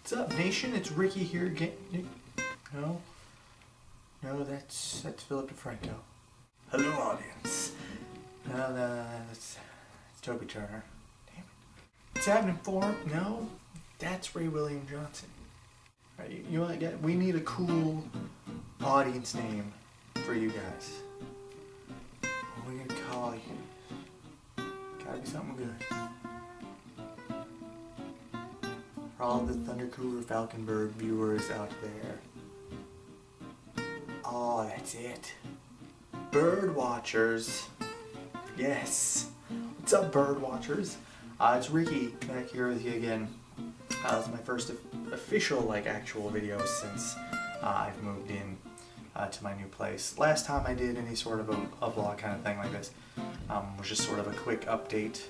What's up, nation? It's Ricky here again. No, that's Philip DeFranco. Hello, audience. No, that's Toby Turner. Damn it. What's happening for him? No, that's Ray William Johnson. Right, you want to get? We need a cool audience name for you guys. What are we gonna call you? Gotta be something good. For all the Thunder Cooler Falconbird viewers out there. Oh, that's it. Bird watchers. Yes. What's up, bird watchers? It's Ricky back here with you again. This is my first official, actual video since I've moved in to my new place. Last time I did any sort of a vlog kind of thing like this was just sort of a quick update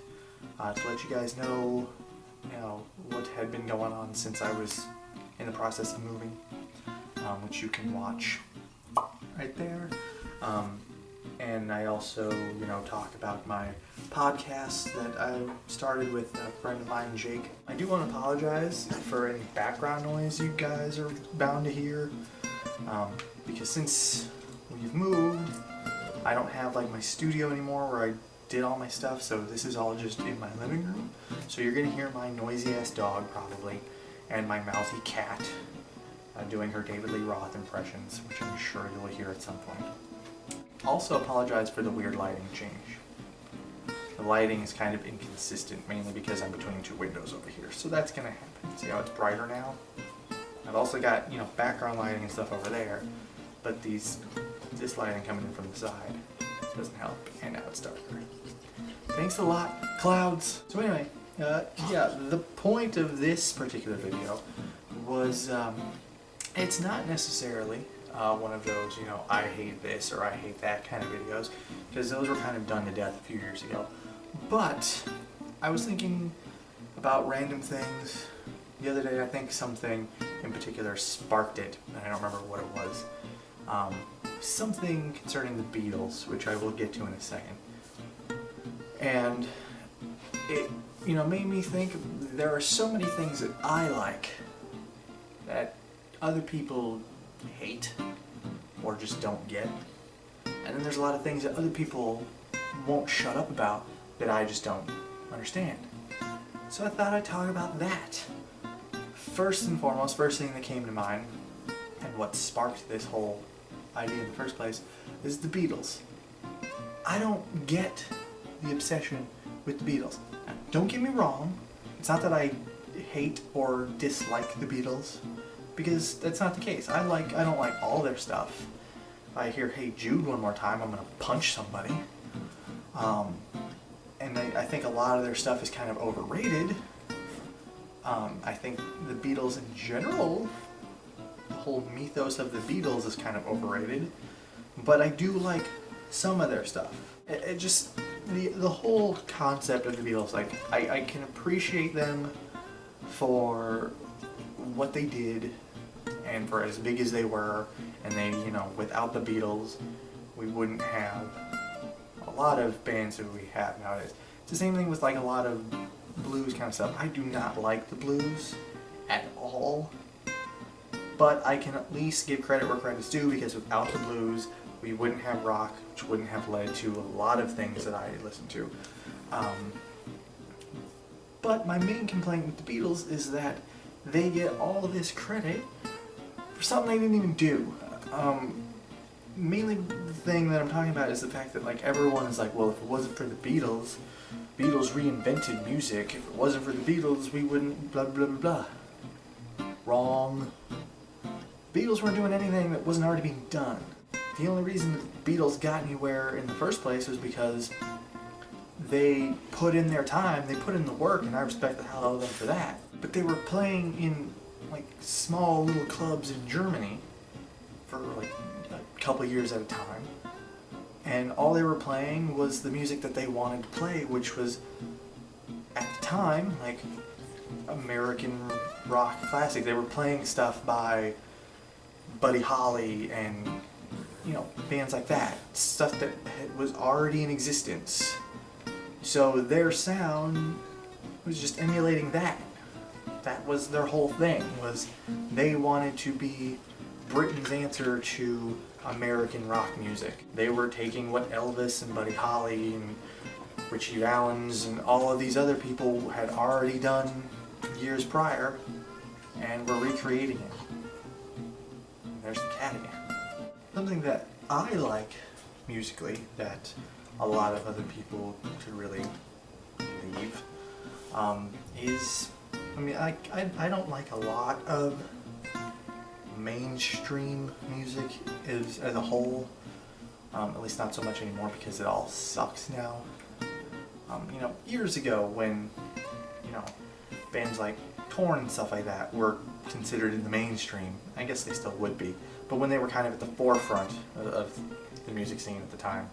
to let you guys know, what had been going on since I was in the process of moving, which you can watch right there. And I also, talk about my podcast that I started with a friend of mine, Jake. I do want to apologize for any background noise you guys are bound to hear, because since we've moved, I don't have my studio anymore where I did all my stuff, so this is all just in my living room. So you're gonna hear my noisy ass dog probably, and my mouthy cat doing her David Lee Roth impressions, which I'm sure you'll hear at some point. Also apologize for the weird lighting change. The lighting is kind of inconsistent, mainly because I'm between two windows over here, so that's gonna happen. See how it's brighter now? I've also got, background lighting and stuff over there, but this lighting coming in from the side doesn't help, and now it's darker. Thanks a lot, clouds. So anyway, the point of this particular video was, it's not necessarily one of those, I hate this or I hate that kind of videos, because those were kind of done to death a few years ago. But I was thinking about random things the other day. I think something in particular sparked it, and I don't remember what it was. Something concerning the Beatles, which I will get to in a second. And it, made me think there are so many things that I like that other people hate or just don't get. And then there's a lot of things that other people won't shut up about that I just don't understand. So I thought I'd talk about that. First and foremost, first thing that came to mind, and what sparked this whole idea in the first place, is the Beatles. I don't get the obsession with the Beatles. Now, don't get me wrong, it's not that I hate or dislike the Beatles, because that's not the case. I don't like all their stuff. If I hear Hey Jude one more time, I'm gonna punch somebody. And I think a lot of their stuff is kind of overrated. I think the Beatles in general, the whole mythos of the Beatles is kind of overrated, but I do like some of their stuff. It just, the whole concept of the Beatles, I can appreciate them for what they did and for as big as they were, and they, without the Beatles, we wouldn't have a lot of bands that we have nowadays. It's the same thing with a lot of blues kind of stuff. I do not like the blues at all, but I can at least give credit where credit's due, because without the blues, we wouldn't have rock, which wouldn't have led to a lot of things that I listen to. But my main complaint with the Beatles is that they get all this credit for something they didn't even do. Mainly the thing that I'm talking about is the fact that everyone is well, if it wasn't for the Beatles reinvented music. If it wasn't for the Beatles, we wouldn't blah blah blah blah. Wrong. Beatles weren't doing anything that wasn't already being done. The only reason the Beatles got anywhere in the first place was because they put in their time, they put in the work, and I respect the hell out of them for that. But they were playing in small little clubs in Germany for a couple years at a time, and all they were playing was the music that they wanted to play, which was at the time American rock classic. They were playing stuff by Buddy Holly and bands like that, stuff that was already in existence. So their sound was just emulating that. that was their whole thing, was they wanted to be Britain's answer to American rock music. They were taking what Elvis and Buddy Holly and Richie Valens and all of these other people had already done years prior and were recreating it. And there's the cat again. Something that I like musically that a lot of other people could really leave is, I mean, I don't like a lot of mainstream music as a whole, at least not so much anymore because it all sucks now. You know, years ago when, you know, bands like Korn and stuff like that were considered in the mainstream, I guess they still would be, but when they were kind of at the forefront of the music scene at the time,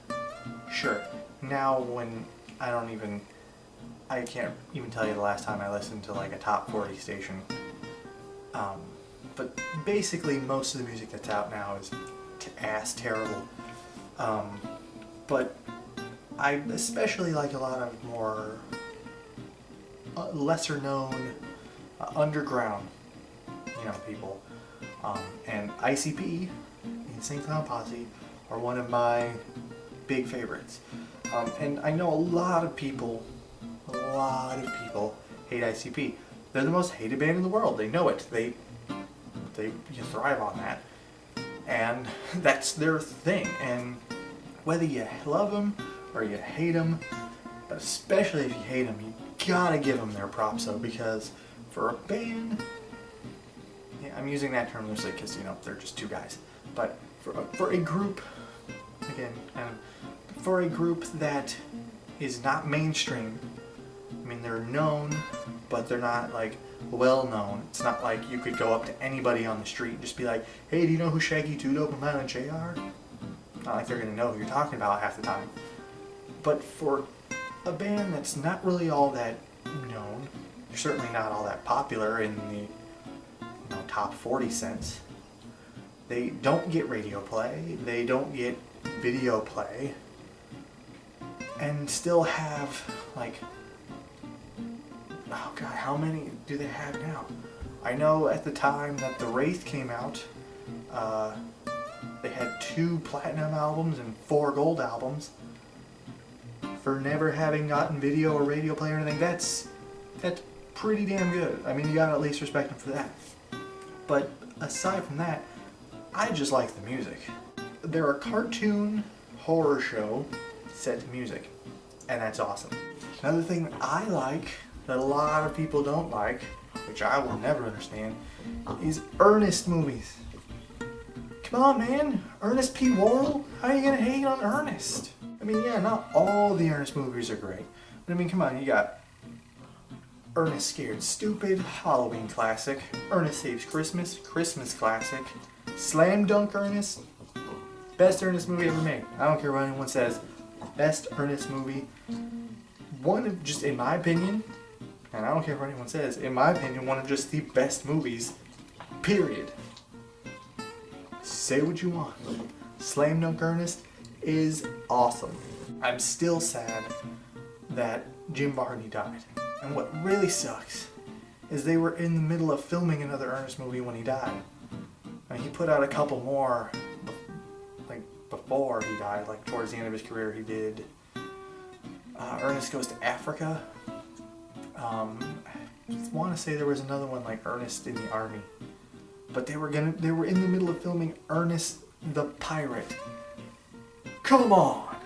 sure. Now when I can't even tell you the last time I listened to like a top 40 station, but basically most of the music that's out now is terrible, but I especially like a lot of more lesser known underground, you know, people, and ICP, Insane Clown Posse, are one of my big favorites, and I know a lot of people hate ICP. They're the most hated band in the world. They know it. They thrive on that, and that's their thing. And whether you love them or you hate them, but especially if you hate them, you gotta give them their props though, because for a band, yeah, I'm using that term loosely because, you know, they're just two guys, but for a group, again, for a group that is not mainstream, I mean, they're known, but they're not like well known. It's not like you could go up to anybody on the street and just be like, hey, do you know who Shaggy 2 Dope and Violent J are? Not like they're gonna know who you're talking about half the time. But for a band that's not really all that known, they're certainly not all that popular in the, you know, top 40 sense. They don't get radio play, they don't get video play, and still have like, oh god, how many do they have now? I know at the time that The Wraith came out, they had 2 platinum albums and 4 gold albums. For never having gotten video or radio play or anything, that's pretty damn good. I mean, you gotta at least respect them for that. But aside from that, I just like the music. They're a cartoon horror show set to music, and that's awesome. Another thing that I like that a lot of people don't like, which I will never understand, is Ernest movies. Come on, man, Ernest P. Worrell? How are you gonna hate on Ernest? I mean, yeah, not all the Ernest movies are great, but I mean, come on, you got Ernest Scared Stupid, Halloween classic, Ernest Saves Christmas, Christmas classic, Slam Dunk Ernest, best Ernest movie ever made. I don't care what anyone says, best Ernest movie. One of, just in my opinion, and I don't care what anyone says, in my opinion, one of just the best movies, period. Say what you want. Slam Dunk Ernest is awesome. I'm still sad that Jim Varney died. And what really sucks is they were in the middle of filming another Ernest movie when he died. And he put out a couple more like before he died, like towards the end of his career he did Ernest Goes to Africa. I want to say there was another one like Ernest in the Army. But they were in the middle of filming Ernest the Pirate. Come on!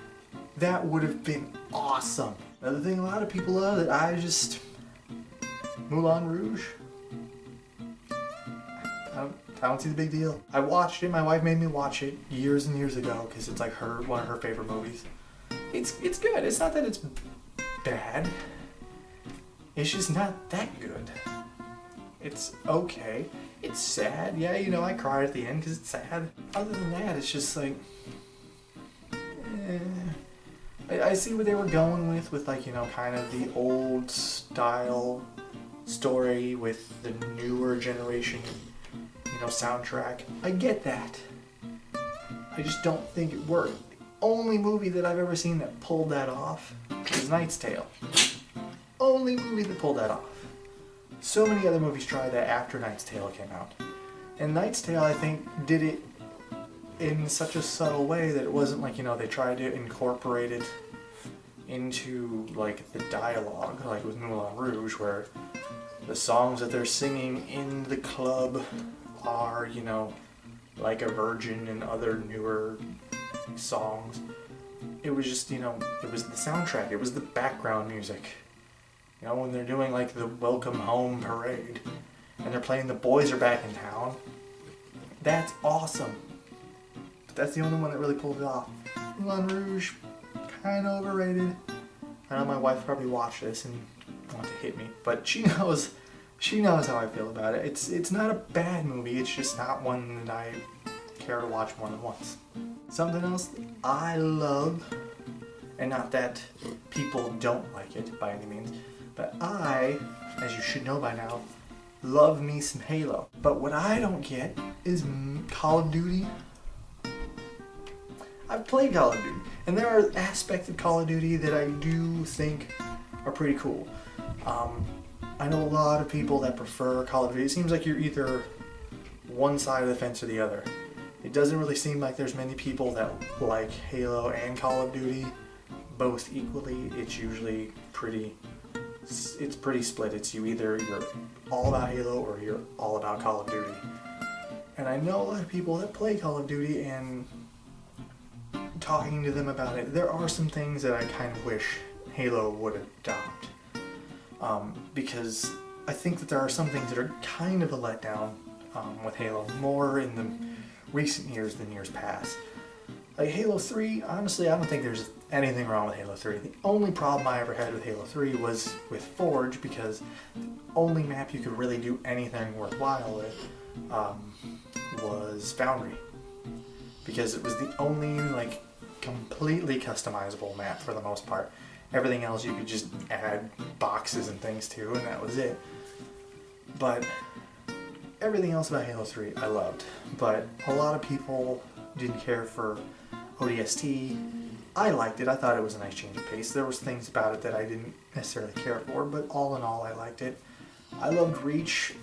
That would have been awesome. Another thing a lot of people love that I just... Moulin Rouge? I don't see the big deal. I watched it, my wife made me watch it years and years ago because it's like one of her favorite movies. It's good. It's not that it's bad. It's just not that good. It's okay. It's sad. Yeah, you know, I cried at the end because it's sad. Other than that, it's just like... I see what they were going with like, you know, kind of the old style story with the newer generation, you know, soundtrack. I get that. I just don't think it worked. The only movie that I've ever seen that pulled that off is Knight's Tale. Only movie that pulled that off. so many other movies tried that after Knight's Tale came out. And Knight's Tale, I think, did it in such a subtle way that it wasn't like, they tried to incorporate it into, like, the dialogue, like with Moulin Rouge, where the songs that they're singing in the club are, like a Virgin and other newer songs. It was just, it was the soundtrack, it was the background music. When they're doing like the Welcome Home parade and they're playing The Boys Are Back in Town, that's awesome. But that's the only one that really pulled it off. Moulin Rouge, kind of overrated. I know my wife probably watched this and wanted to hit me, but she knows how I feel about it. It's not a bad movie, it's just not one that I care to watch more than once. Something else I love, and not that people don't like it by any means, but I, as you should know by now, love me some Halo. But what I don't get is Call of Duty. I've played Call of Duty, and there are aspects of Call of Duty that I do think are pretty cool. I know a lot of people that prefer Call of Duty. It seems like you're either one side of the fence or the other. It doesn't really seem like there's many people that like Halo and Call of Duty both equally. It's usually pretty split. It's you're all about Halo or you're all about Call of Duty. And I know a lot of people that play Call of Duty, and talking to them about it, there are some things that I kind of wish Halo would adopt. Because I think that there are some things that are kind of a letdown with Halo, more in the recent years than years past. Like Halo 3, honestly, I don't think there's anything wrong with Halo 3. The only problem I ever had with Halo 3 was with Forge, because the only map you could really do anything worthwhile with was Foundry. Because it was the only, like, completely customizable map for the most part. Everything else you could just add boxes and things to, and that was it. But everything else about Halo 3 I loved. But a lot of people didn't care for ODST. I liked it. I thought it was a nice change of pace. There was things about it that I didn't necessarily care for, but all in all I liked it. I loved Reach.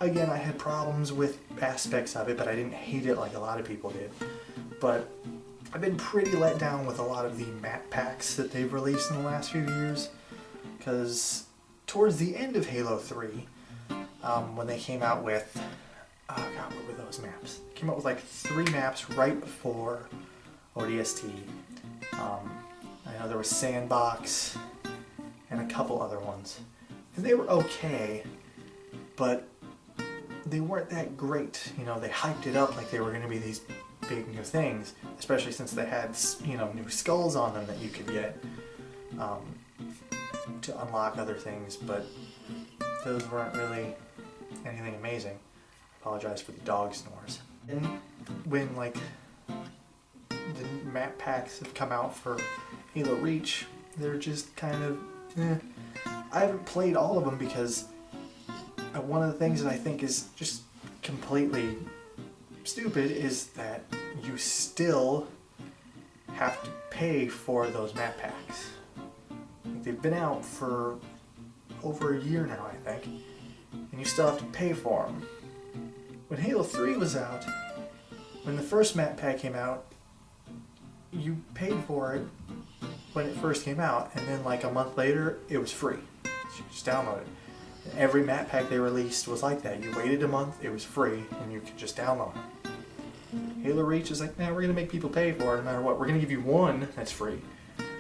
Again, I had problems with aspects of it, but I didn't hate it like a lot of people did. But I've been pretty let down with a lot of the map packs that they've released in the last few years, because towards the end of Halo 3, when they came out with, what were those maps? They came out with like 3 maps right before ODST. I know there was Sandbox and a couple other ones, and they were okay, but they weren't that great. They hyped it up like they were going to be these big new things, especially since they had, new skulls on them that you could get to unlock other things, but those weren't really anything amazing. I apologize for the dog snores. And when, like, the map packs have come out for Halo Reach, they're just kind of, I haven't played all of them because one of the things that I think is just completely stupid is that you still have to pay for those map packs. They've been out for over a year now, I think, and you still have to pay for them. When Halo 3 was out, when the first map pack came out, you paid for it when it first came out, and then like a month later, it was free. So you just download it. And every map pack they released was like that. You waited a month, it was free, and you could just download it. Halo Reach is like, we're going to make people pay for it no matter what. We're going to give you one that's free.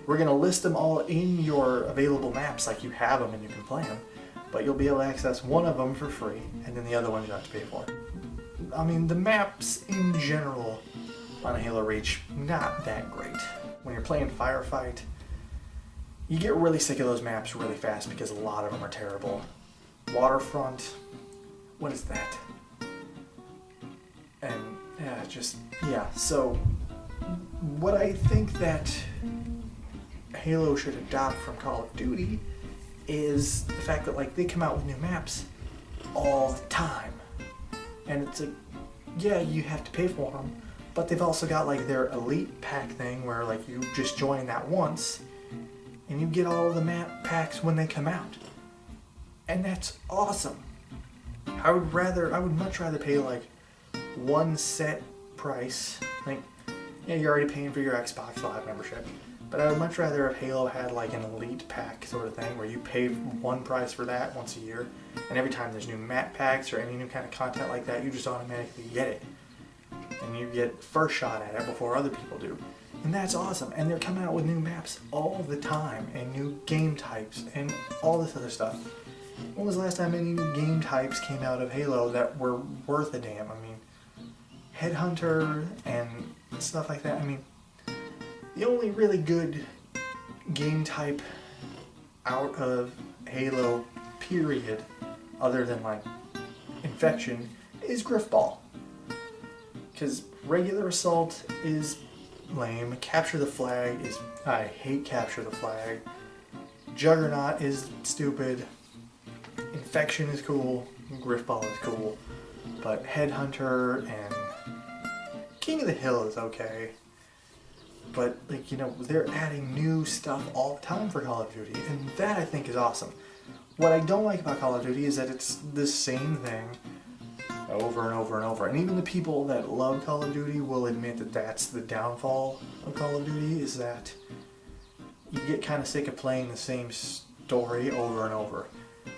We're going to list them all in your available maps like you have them and you can play them, but you'll be able to access one of them for free, and then the other ones you have to pay for. I mean, the maps in general on Halo Reach, not that great. When you're playing Firefight, you get really sick of those maps really fast because a lot of them are terrible. Waterfront, what is that? And so what I think that Halo should adopt from Call of Duty is the fact that, like, they come out with new maps all the time. And it's like, yeah, you have to pay for them, but they've also got, like, their Elite pack thing where, like, you just join that once and you get all of the map packs when they come out. And that's awesome. I would much rather pay like one set price. Like, yeah, you're already paying for your Xbox Live membership, but I would much rather if Halo had like an elite pack sort of thing where you pay one price for that once a year, and every time there's new map packs or any new kind of content like that, you just automatically get it. And you get first shot at it before other people do. And that's awesome. And they're coming out with new maps all the time, and new game types, and all this other stuff. When was the last time any new game types came out of Halo that were worth a damn? I mean, Headhunter and stuff like that. I mean, the only really good game type out of Halo, period, other than like Infection, is Griffball. Because regular assault is lame. Capture the flag is... I hate Capture the Flag. Juggernaut is stupid. Infection is cool. Griffball is cool. But Headhunter and King of the Hill is okay. But, like, you know, they're adding new stuff all the time for Call of Duty. And that, I think, is awesome. What I don't like about Call of Duty is that it's the same thing over and over and over. And even the people that love Call of Duty will admit that that's the downfall of Call of Duty, is that you get kind of sick of playing the same story over and over.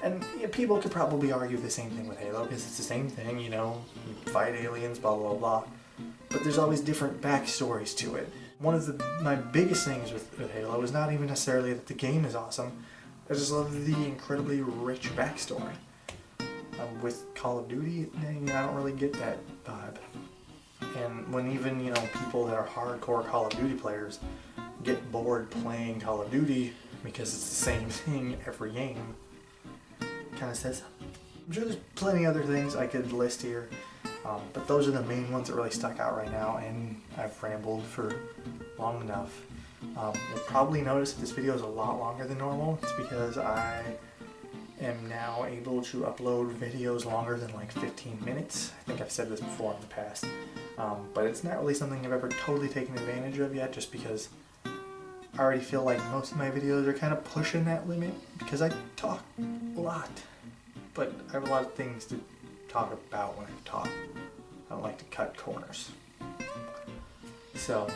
And yeah, people could probably argue the same thing with Halo, because it's the same thing, you know, you fight aliens, blah, blah, blah. But there's always different backstories to it. One of my biggest things with Halo is not even necessarily that the game is awesome. I just love the incredibly rich backstory. With Call of Duty, I don't really get that vibe. And when even, you know, people that are hardcore Call of Duty players get bored playing Call of Duty because it's the same thing every game, kind of says something. I'm sure there's plenty other things I could list here, but those are the main ones that really stuck out right now, and I've rambled for long enough. You'll probably notice that this video is a lot longer than normal. It's because I am now able to upload videos longer than like 15 minutes. I think I've said this before in the past, but it's not really something I've ever totally taken advantage of yet, just because I already feel like most of my videos are kind of pushing that limit, because I talk a lot, but I have a lot of things to talk about when I talk. I don't like to cut corners. So,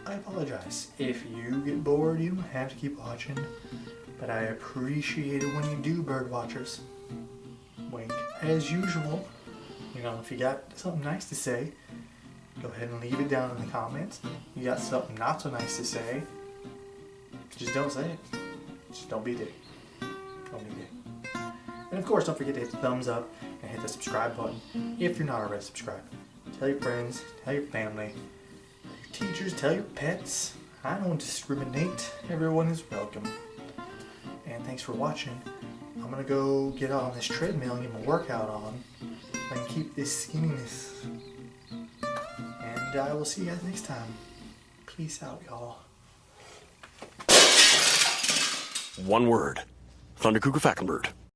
I apologize. If you get bored, you don't have to keep watching, but I appreciate it when you do, bird watchers. Wink. As usual, you know, if you got something nice to say, go ahead and leave it down in the comments. You got something not so nice to say, just don't say it. Just don't be a dick. Don't be a dick. And of course, don't forget to hit the thumbs up and hit the subscribe button if you're not already subscribed. Tell your friends, tell your family, tell your teachers, tell your pets. I don't discriminate. Everyone is welcome. And thanks for watching. I'm gonna go get on this treadmill and get my workout on so I can keep this skinniness. And I will see you guys next time. Peace out, y'all. One word. Thunder Cougar Falconbird.